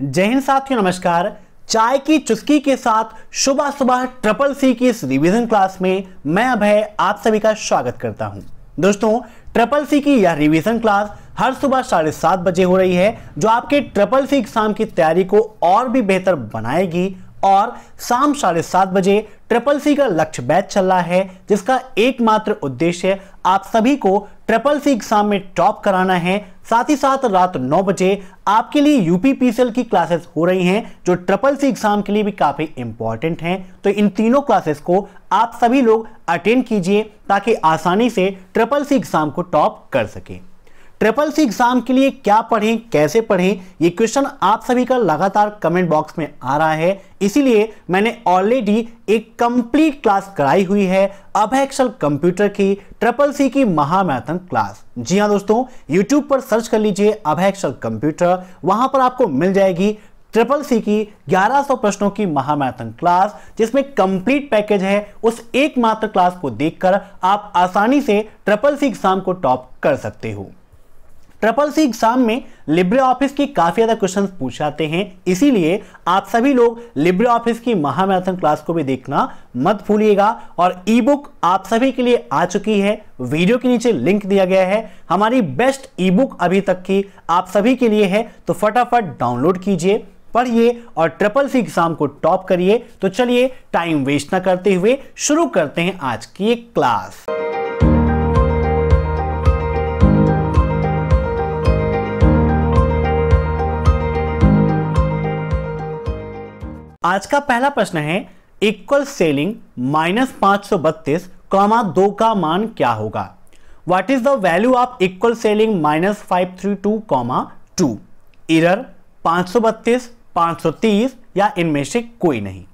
जय हिंद साथियों, नमस्कार। चाय की चुस्की के साथ सुबह सुबह ट्रिपल सी की इस रिवीजन क्लास में मैं अभय आप सभी का स्वागत करता हूं। दोस्तों, ट्रिपल सी की यह रिवीजन क्लास हर सुबह 7:30 बजे हो रही है, जो आपके ट्रिपल सी एग्जाम की तैयारी को और भी बेहतर बनाएगी। और शाम 7:30 बजे ट्रिपल सी का लक्ष्य बैच चल रहा है, जिसका एकमात्र उद्देश्य आप सभी को ट्रिपल सी एग्जाम में टॉप कराना है। साथ ही साथ रात 9 बजे आपके लिए यूपीपीसीएल की क्लासेस हो रही हैं, जो ट्रिपल सी एग्जाम के लिए भी काफी इंपॉर्टेंट हैं। तो इन तीनों क्लासेस को आप सभी लोग अटेंड कीजिए, ताकि आसानी से ट्रिपल सी एग्जाम को टॉप कर सके। ट्रिपल सी एग्जाम के लिए क्या पढ़ें, कैसे पढ़ें, ये क्वेश्चन आप सभी का लगातार कमेंट बॉक्स में आ रहा है। इसीलिए मैंने ऑलरेडी एक कंप्लीट क्लास कराई हुई है अभय एक्सेल कंप्यूटर की ट्रिपल सी की महामैराथन क्लास। जी हां दोस्तों, यूट्यूब पर सर्च कर लीजिए अभय एक्सेल कंप्यूटर, वहां पर आपको मिल जाएगी ट्रिपल सी की 1100 प्रश्नों की महामैराथन क्लास, जिसमें कंप्लीट पैकेज है। उस एकमात्र क्लास को देखकर आप आसानी से ट्रिपल सी एग्जाम को टॉप कर सकते हो। ट्रिपल सी एग्जाम में लिब्रे ऑफिस की काफी ज्यादा क्वेश्चंस पूछ जाते हैं, इसीलिए आप सभी लोग लिब्रे ऑफिस की महामैराथन क्लास को भी देखना मत भूलिएगा। और ई बुक आप सभी के लिए आ चुकी है, वीडियो के नीचे लिंक दिया गया है। हमारी बेस्ट ई बुक अभी तक की आप सभी के लिए है, तो फटाफट डाउनलोड कीजिए, पढ़िए और ट्रिपल सी एग्जाम को टॉप करिए। तो चलिए टाइम वेस्ट ना करते हुए शुरू करते हैं आज की एक क्लास। आज का पहला प्रश्न है, इक्वल सेलिंग -532, 2 का मान क्या होगा? What is the value of equal selling -532, 2? Error 532, 530 या इनमें से कोई नहीं।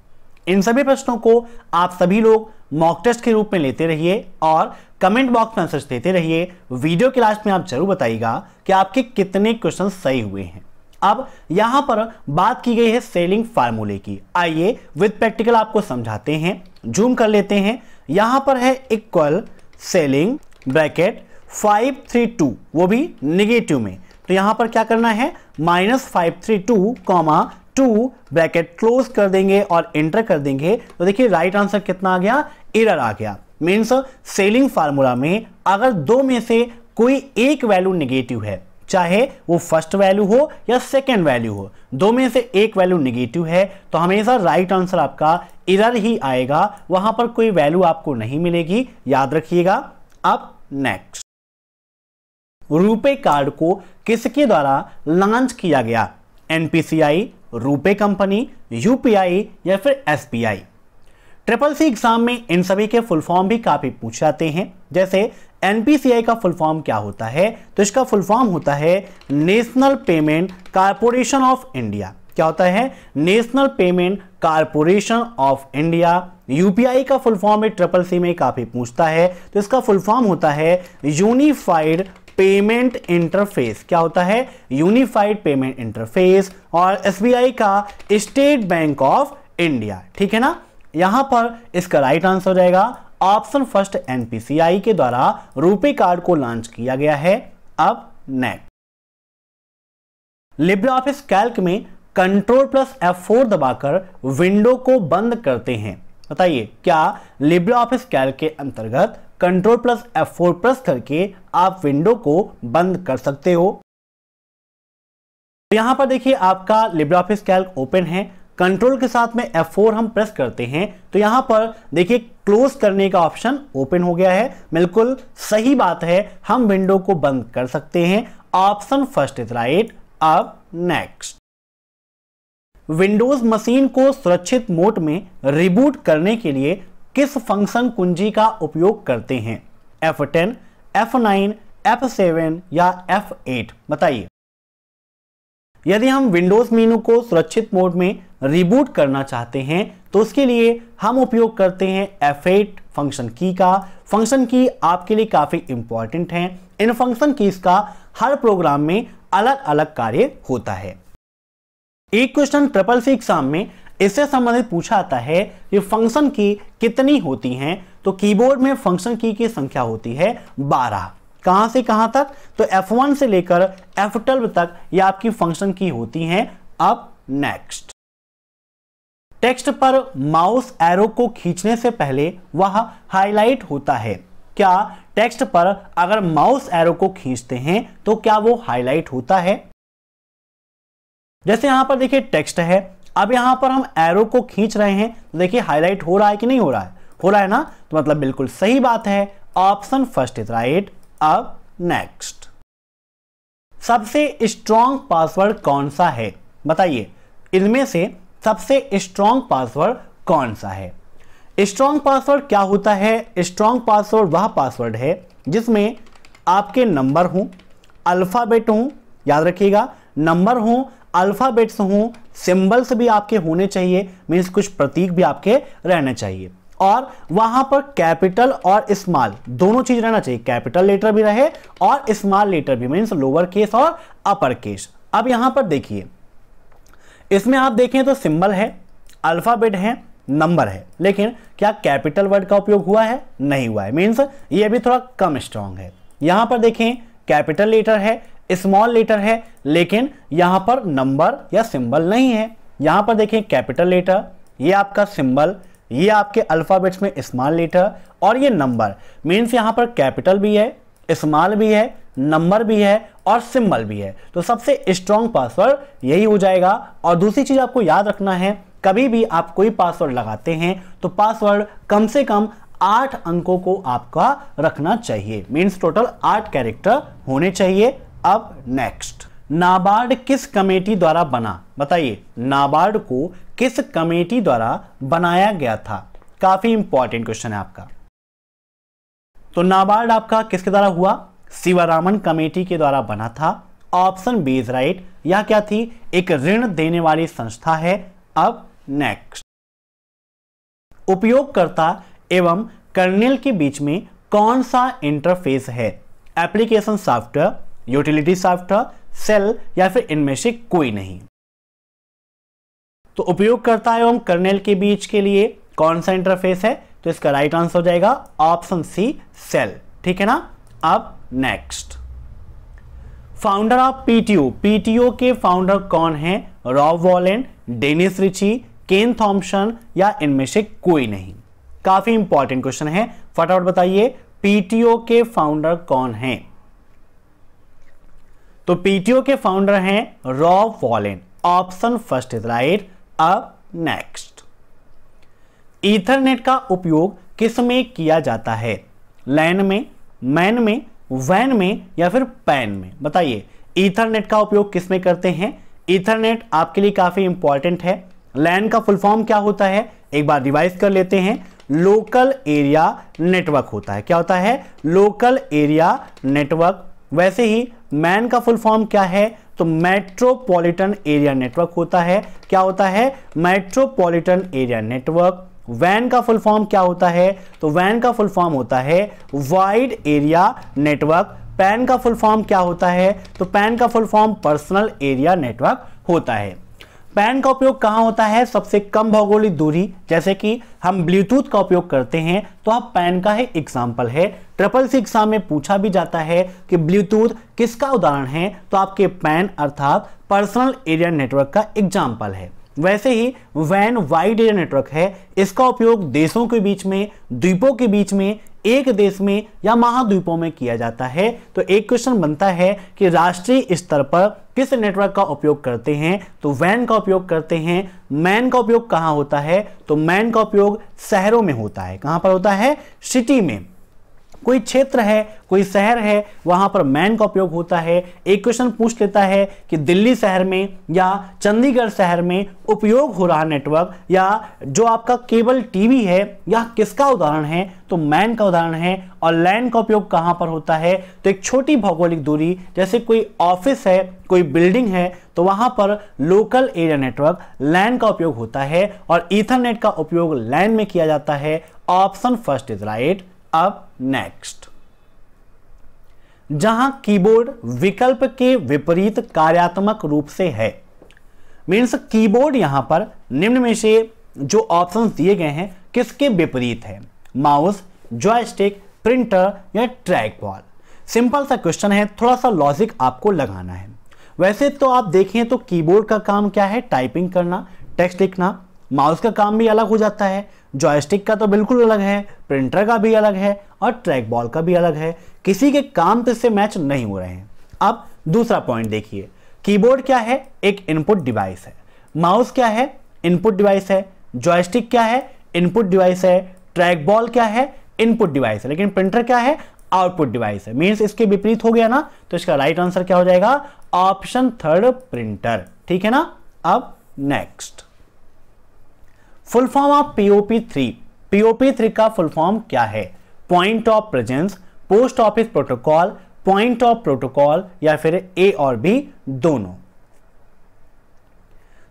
इन सभी प्रश्नों को आप सभी लोग मॉक टेस्ट के रूप में लेते रहिए और कमेंट बॉक्स में आंसर देते रहिए। वीडियो के लास्ट में आप जरूर बताइएगा कि आपके कितने क्वेश्चन सही हुए हैं। अब यहां पर बात की गई है सेलिंग फार्मूले की। आइए विद प्रैक्टिकल आपको समझाते हैं। जूम कर लेते हैं। यहां पर है इक्वल सेलिंग ब्रैकेट 532, वो भी नेगेटिव में। तो यहां पर क्या करना है, -532, 2 ब्रैकेट क्लोज कर देंगे और एंटर कर देंगे। तो देखिए राइट आंसर कितना आ गया, एरर आ गया। मीन्स सेलिंग फार्मूला में अगर दो में से कोई एक वैल्यू नेगेटिव है, चाहे वो फर्स्ट वैल्यू हो या सेकेंड वैल्यू हो, दो में से एक वैल्यू नेगेटिव है, तो हमेशा राइट आंसर आपका एरर ही आएगा, वहां पर कोई वैल्यू आपको नहीं मिलेगी, याद रखिएगा। अब नेक्स्ट, रुपे कार्ड को किसके द्वारा लॉन्च किया गया? एनपीसीआई, रुपे कंपनी, यूपीआई या फिर एसबीआई? ट्रिपल सी एग्जाम में इन सभी के फुल फॉर्म भी काफी पूछ जाते हैं। जैसे एनपीसीआई का फुल फॉर्म क्या होता है, तो इसका फुल फॉर्म होता है national payment corporation of India. क्या होता है? National payment corporation of India. UPI का फुल फॉर्म में ट्रिपल सी में काफी पूछता है, तो इसका फुल फॉर्म होता है यूनिफाइड पेमेंट इंटरफेस। क्या होता है? Unified payment interface. और एसबीआई का स्टेट बैंक ऑफ इंडिया। ठीक है ना? यहां पर इसका राइट आंसर हो जाएगा ऑप्शन फर्स्ट, एनपीसीआई के द्वारा रुपे कार्ड को लॉन्च किया गया है। अब नेक्स्ट, लिब्रे ऑफिस कैल्क में Ctrl+F4 दबाकर विंडो को बंद करते हैं। बताइए, क्या लिब्रे ऑफिस कैल्क के अंतर्गत Ctrl+F4 प्रेस करके आप विंडो को बंद कर सकते हो? यहां पर देखिए आपका लिब्रे ऑफिस कैल्क ओपन है, कंट्रोल के साथ में F4 हम प्रेस करते हैं, तो यहां पर देखिए क्लोज करने का ऑप्शन ओपन हो गया है। बिल्कुल सही बात है, हम विंडो को बंद कर सकते हैं। Option first is right. अब नेक्स्ट, विंडोज मशीन को सुरक्षित मोड में रिबूट करने के लिए किस फंक्शन कुंजी का उपयोग करते हैं? F10, F9, F7 या F8? बताइए। यदि हम विंडोज मेनू को सुरक्षित मोड में रिबूट करना चाहते हैं, तो उसके लिए हम उपयोग करते हैं F8 फंक्शन की का। फंक्शन की आपके लिए काफी इंपॉर्टेंट है। इन फंक्शन कीज का हर प्रोग्राम में अलग अलग कार्य होता है। एक क्वेश्चन ट्रिपल सी एग्जाम में इससे संबंधित पूछा आता है कि फंक्शन की कितनी होती हैं? तो कीबोर्ड में फंक्शन की संख्या होती है 12। कहां से कहां तक? तो F1 से लेकर F12 तक ये आपकी फंक्शन की होती हैं। अब नेक्स्ट। टेक्स्ट पर माउस एरो को खींचने से पहले वह हाईलाइट होता है। क्या टेक्स्ट पर अगर माउस एरो को खींचते हैं तो क्या वो हाईलाइट होता है? जैसे यहां पर देखिए टेक्स्ट है, अब यहां पर हम एरो को खींच रहे हैं तो देखिए हाईलाइट हो रहा है कि नहीं हो रहा है? हो रहा है ना, तो मतलब बिल्कुल सही बात है, ऑप्शन फर्स्ट इज राइट। अब नेक्स्ट, सबसे स्ट्रॉन्ग पासवर्ड कौन सा है? बताइए, इनमें से सबसे स्ट्रॉन्ग पासवर्ड कौन सा है? स्ट्रॉन्ग पासवर्ड क्या होता है? स्ट्रॉन्ग पासवर्ड वह पासवर्ड है जिसमें आपके नंबर हों, अल्फाबेट हों, याद रखिएगा, नंबर हों, अल्फाबेट्स हों, सिंबल्स भी आपके होने चाहिए, मीन्स कुछ प्रतीक भी आपके रहने चाहिए, और वहां पर कैपिटल और स्मॉल दोनों चीज रहना चाहिए, कैपिटल लेटर भी रहे और स्मॉल लेटर भी, मीन्स लोअर केस और अपर केस। अब यहां पर देखिए, इसमें आप देखें तो सिंबल है, अल्फाबेट है, नंबर है, लेकिन क्या कैपिटल वर्ड का उपयोग हुआ है? नहीं हुआ है, मीन्स ये भी थोड़ा कम स्ट्रॉन्ग है। यहां पर देखें कैपिटल लेटर है, स्मॉल लेटर है, लेकिन यहां पर नंबर या सिंबल नहीं है। यहां पर देखें कैपिटल लेटर, ये आपका सिंबल, ये आपके अल्फाबेट्स में स्मॉल लेटर और ये नंबर, मीन्स यहां पर कैपिटल भी है, स्मॉल भी है, नंबर भी है और सिंबल भी है, तो सबसे स्ट्रॉन्ग पासवर्ड यही हो जाएगा। और दूसरी चीज आपको याद रखना है, कभी भी आप कोई पासवर्ड लगाते हैं तो पासवर्ड कम से कम 8 अंकों को आपका रखना चाहिए, मीन्स टोटल 8 कैरेक्टर होने चाहिए। अब नेक्स्ट, नाबार्ड किस कमेटी द्वारा बना? बताइए, नाबार्ड को किस कमेटी द्वारा बनाया गया था? काफी इंपॉर्टेंट क्वेश्चन है आपका। तो नाबार्ड आपका किसके द्वारा हुआ? शिवरामन कमेटी के द्वारा बना था। Option B is right. यह क्या थी? एक ऋण देने वाली संस्था है। अब नेक्स्ट, उपयोगकर्ता एवं कर्नेल के बीच में कौन सा इंटरफेस है? Application software, utility software, shell या फिर इनमें से कोई नहीं। तो उपयोगकर्ता एवं कर्नेल के बीच के लिए कौन सा इंटरफेस है? तो इसका राइट आंसर हो जाएगा ऑप्शन सी, सेल। ठीक है ना। अब next, founder of PTO, PTO के फाउंडर कौन है? रॉब वॉलेन, डेनिस रिची, केन थॉम्पसन या इनमें से कोई नहीं। काफी इंपॉर्टेंट क्वेश्चन है, फटाफट बताइए पीटीओ के फाउंडर कौन हैं? तो पीटीओ के फाउंडर हैं Rob Wallen. Option first is right. अब नेक्स्ट, ईथरनेट का उपयोग किस में किया जाता है? लैन में, मैन में, वैन में या फिर पैन में? बताइए, ईथरनेट का उपयोग किस में करते हैं? ईथरनेट आपके लिए काफी इंपॉर्टेंट है। लैन का फुल फॉर्म क्या होता है? एक बार रिवाइज कर लेते हैं। लोकल एरिया नेटवर्क होता है। क्या होता है? Local area network. वैसे ही मैन का फुल फॉर्म क्या है? तो मेट्रोपॉलिटन एरिया नेटवर्क होता है। क्या होता है? Metropolitan area network. वैन का फुल फॉर्म क्या होता है? तो वैन का फुल फॉर्म होता है वाइड एरिया नेटवर्क। पैन का फुल फॉर्म क्या होता है? तो पैन का full form personal area network होता है। पैन का उपयोग कहां होता है? सबसे कम भौगोलिक दूरी, जैसे कि हम ब्लूटूथ का उपयोग करते हैं, तो आप पैन का ही एग्जाम्पल है। ट्रिपल एग्जाम में पूछा भी जाता है कि ब्लूटूथ किसका उदाहरण है? तो आपके पैन अर्थात पर्सनल एरिया नेटवर्क का एग्जाम्पल है। वैसे ही वैन वाइड एरिया नेटवर्क है। इसका उपयोग देशों के बीच में, द्वीपों के बीच में, एक देश में या महाद्वीपों में किया जाता है। तो एक क्वेश्चन बनता है कि राष्ट्रीय स्तर पर किस नेटवर्क का उपयोग करते हैं? तो वैन का उपयोग करते हैं। मैन का उपयोग कहां होता है? तो मैन का उपयोग शहरों में होता है। कहां पर होता है? सिटी में। कोई क्षेत्र है, कोई शहर है, वहां पर मैन का उपयोग होता है। एक क्वेश्चन पूछ लेता है कि दिल्ली शहर में या चंडीगढ़ शहर में उपयोग हो रहा नेटवर्क या जो आपका केबल टीवी है, यह किसका उदाहरण है? तो मैन का उदाहरण है। और लैन का उपयोग कहां पर होता है? तो एक छोटी भौगोलिक दूरी, जैसे कोई ऑफिस है, कोई बिल्डिंग है, तो वहां पर लोकल एरिया नेटवर्क लैन का उपयोग होता है। और ईथरनेट का उपयोग लैन में किया जाता है। Option first is right. अब नेक्स्ट, जहां कीबोर्ड विकल्प के विपरीत कार्यात्मक रूप से है, मीन्स कीबोर्ड यहां पर निम्न में से जो ऑप्शंस दिए गए हैं किसके विपरीत है? माउस, जॉयस्टिक, प्रिंटर या ट्रैक बॉल? सिंपल सा क्वेश्चन है, थोड़ा सा लॉजिक आपको लगाना है। वैसे तो आप देखें तो कीबोर्ड का काम क्या है, टाइपिंग करना, टेक्स्ट लिखना। माउस का काम भी अलग हो जाता है, जॉयस्टिक का तो बिल्कुल अलग है, प्रिंटर का भी अलग है और ट्रैक बॉल का भी अलग है। किसी के काम तो इससे मैच नहीं हो रहे हैं। अब दूसरा पॉइंट देखिए, कीबोर्ड क्या है, एक इनपुट डिवाइस है। माउस क्या है, इनपुट डिवाइस है। जॉयस्टिक क्या है, इनपुट डिवाइस है। ट्रैक बॉल क्या है, इनपुट डिवाइस है। लेकिन प्रिंटर क्या है, आउटपुट डिवाइस है। मींस इसके विपरीत हो गया ना, तो इसका राइट आंसर क्या हो जाएगा, ऑप्शन थर्ड, प्रिंटर। ठीक है ना। अब next, full form of POP3। POP3 का फुल फॉर्म क्या है, point of presence, post office protocol, point of protocol या फिर A और B दोनों।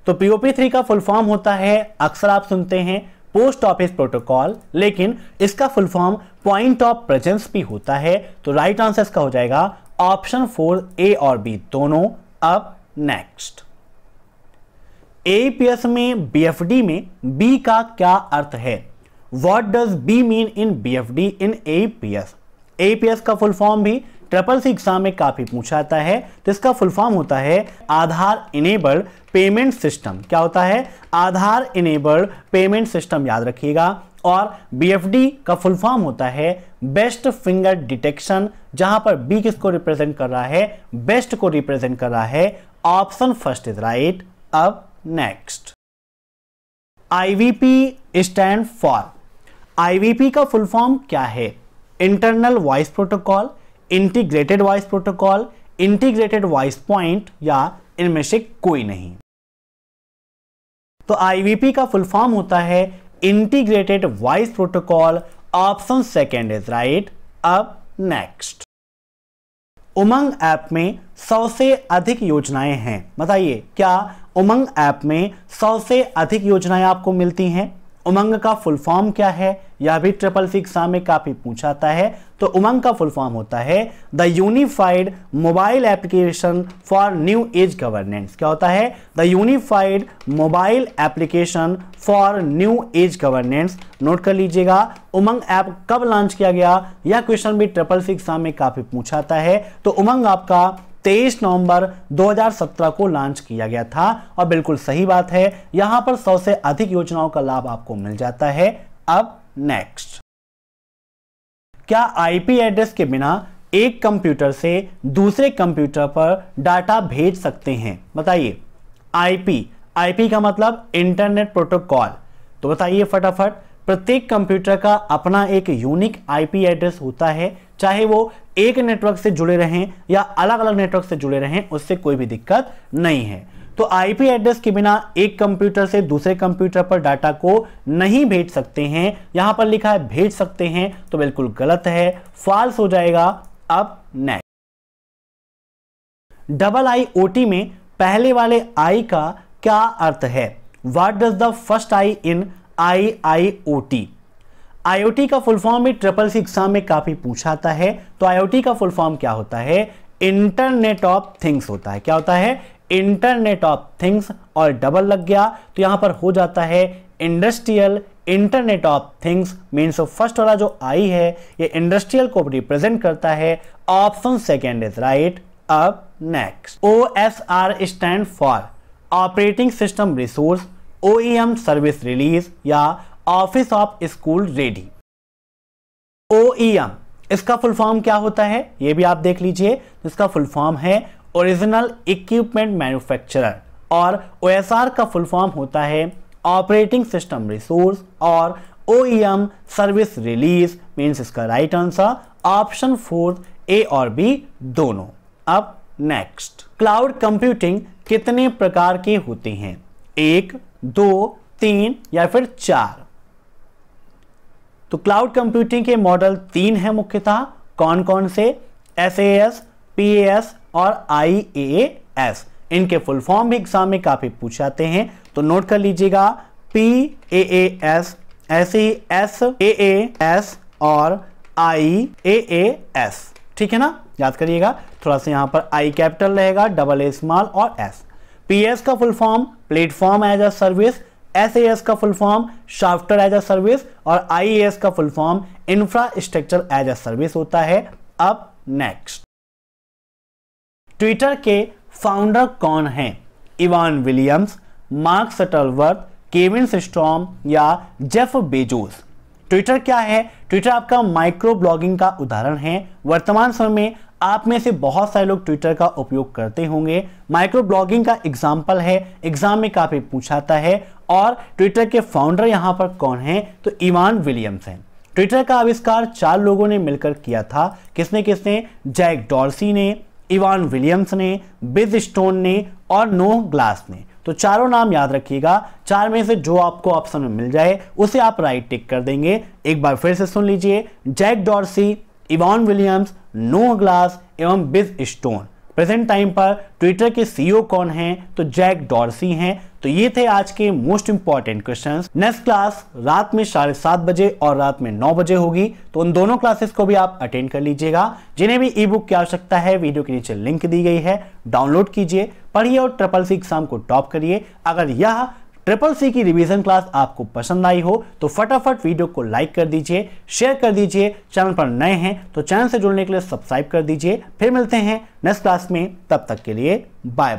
तो POP3 का फुल फॉर्म होता है, अक्सर आप सुनते हैं पोस्ट ऑफिस प्रोटोकॉल, लेकिन इसका full form point of presence भी होता है। तो राइट आंसर इसका हो जाएगा ऑप्शन 4, A और B दोनों। अब नेक्स्ट, AEPS में BFD में B का क्या अर्थ है, what does B mean in BFD in AEPS। AEPS का फुल फॉर्म भी ट्रिपल सी एग्जाम में काफी पूछा जाता है। तो इसका फुल फॉर्म होता है आधार इनेबल्ड पेमेंट सिस्टम। क्या होता है, आधार इनेबल्ड पेमेंट सिस्टम, याद रखिएगा। और BFD का फुल फॉर्म होता है बेस्ट फिंगर डिटेक्शन, जहां पर B किसको रिप्रेजेंट कर रहा है, बेस्ट को रिप्रेजेंट कर रहा है। Option first is right. अब next, IVP stand for. IVP का फुल फॉर्म क्या है, internal voice protocol, integrated voice protocol, integrated voice point, या इनमें से कोई नहीं। तो IVP का फुल फॉर्म होता है integrated voice protocol. Option second is right. अब नेक्स्ट, उमंग ऐप में 100 से अधिक योजनाएं हैं। बताइए, क्या उमंग ऐप में 100 से अधिक योजनाएं आपको मिलती हैं? उमंग का फुल फॉर्म क्या है, यह भी ट्रिपल सी एग्जाम में काफी पूछा जाता है। तो उमंग का फुल फॉर्म होता है the unified mobile application for new age governance. क्या होता है, the unified mobile application for new age governance. Note कर लीजिएगा, उमंग ऐप कब लॉन्च किया गया, यह क्वेश्चन भी ट्रिपल सी एग्जाम में काफी पूछा जाता है। तो उमंग आपका 23 नवंबर 2017 को लॉन्च किया गया था और बिल्कुल सही बात है, यहां पर 100 से अधिक योजनाओं का लाभ आपको मिल जाता है। अब नेक्स्ट, क्या IP एड्रेस के बिना एक कंप्यूटर से दूसरे कंप्यूटर पर डाटा भेज सकते हैं? बताइए, IP का मतलब इंटरनेट प्रोटोकॉल। तो बताइए फटाफट, प्रत्येक कंप्यूटर का अपना एक यूनिक IP एड्रेस होता है, चाहे वो एक नेटवर्क से जुड़े रहें या अलग अलग नेटवर्क से जुड़े रहें, उससे कोई भी दिक्कत नहीं है। तो IP एड्रेस के बिना एक कंप्यूटर से दूसरे कंप्यूटर पर डाटा को नहीं भेज सकते हैं। यहां पर लिखा है भेज सकते हैं, तो बिल्कुल गलत है, फॉल्स हो जाएगा। अब नेक्स्ट, IIoT में पहले वाले I का क्या अर्थ है, what does the first I in IIoT। IoT का फुल फॉर्म भी ट्रिपल सी एग्जाम में काफी पूछा आता है। तो IoT का फुल फॉर्म क्या होता है, इंटरनेट ऑफ थिंग्स होता है। क्या होता है, इंटरनेट ऑफ थिंग्स, और डबल लग गया तो यहां पर हो जाता है industrial internet of things. Means first वाला जो I है ये इंडस्ट्रियल को रिप्रेजेंट करता है। Option second is right. अब next, OSR stand for operating system resource, OEM service release, या office of school ready. OEM, इसका फुल फॉर्म क्या होता है, ये भी आप देख लीजिए। इसका फुल फॉर्म है ओरिजिनल इक्विपमेंट मैन्युफैक्चरर, और OSR का फुल फॉर्म होता है ऑपरेटिंग सिस्टम रिसोर्स, और OEM सर्विस रिलीज। मींस इसका राइट आंसर ऑप्शन 4, A और B दोनों। अब नेक्स्ट, क्लाउड कंप्यूटिंग कितने प्रकार के होते हैं, 1, 2, 3 या फिर 4? तो क्लाउड कंप्यूटिंग के मॉडल 3 हैं मुख्यतः। कौन कौन से, SAS, PAS और IaaS। इनके फुल फॉर्म भी एग्जाम में काफी पूछे जाते हैं, तो नोट कर लीजिएगा, PAAS, ऐसे ही SaaS और IaaS। ठीक है ना, याद करिएगा, थोड़ा सा यहां पर I कैपिटल रहेगा, डबल A स्मॉल और S। PS का full form platform as a service, SAS का full form software as a service, और IaaS का full form infrastructure as a service होता है। अब नेक्स्ट, ट्विटर के फाउंडर कौन है? Evan Williams, Mark Shuttleworth, Kevin Systrom या जेफ बेजोस। ट्विटर क्या है? ट्विटर आपका माइक्रो ब्लॉगिंग का उदाहरण है। वर्तमान समय में आप में से बहुत सारे लोग ट्विटर का उपयोग करते होंगे। माइक्रो ब्लॉगिंग का एग्जाम्पल है, एग्जाम में काफी पूछाता है। और ट्विटर के फाउंडर यहां पर कौन है? तो इवान विलियम्स हैं। ट्विटर का आविष्कार 4 लोगों ने मिलकर किया था। किसने किसने? जैक डॉर्सी ने, इवान विलियम्स ने, बिज स्टोन ने और नोह ग्लास ने। तो चारों नाम याद रखिएगा। 4 में से जो आपको ऑप्शन में मिल जाए उसे आप राइट टिक कर देंगे। एक बार फिर से सुन लीजिए, Jack Dorsey, Evan Williams, Noah Glass एवं बिज स्टोन। प्रेजेंट टाइम पर ट्विटर के सीईओ कौन हैं? तो जैक डॉर्सी हैं। तो ये थे आज के most important questions. Next class रात में 7:30 बजे और रात में 9 बजे होगी, तो उन दोनों क्लासेस को भी आप अटेंड कर लीजिएगा। जिन्हें भी ई बुक की आवश्यकता है, वीडियो के नीचे लिंक दी गई है, डाउनलोड कीजिए, पढ़िए और SSC एग्जाम को टॉप करिए। अगर यह SSC की रिवीजन क्लास आपको पसंद आई हो तो फटाफट वीडियो को लाइक कर दीजिए, शेयर कर दीजिए। चैनल पर नए हैं तो चैनल से जुड़ने के लिए सब्सक्राइब कर दीजिए। फिर मिलते हैं नेक्स्ट क्लास में, तब तक के लिए बाय बाय।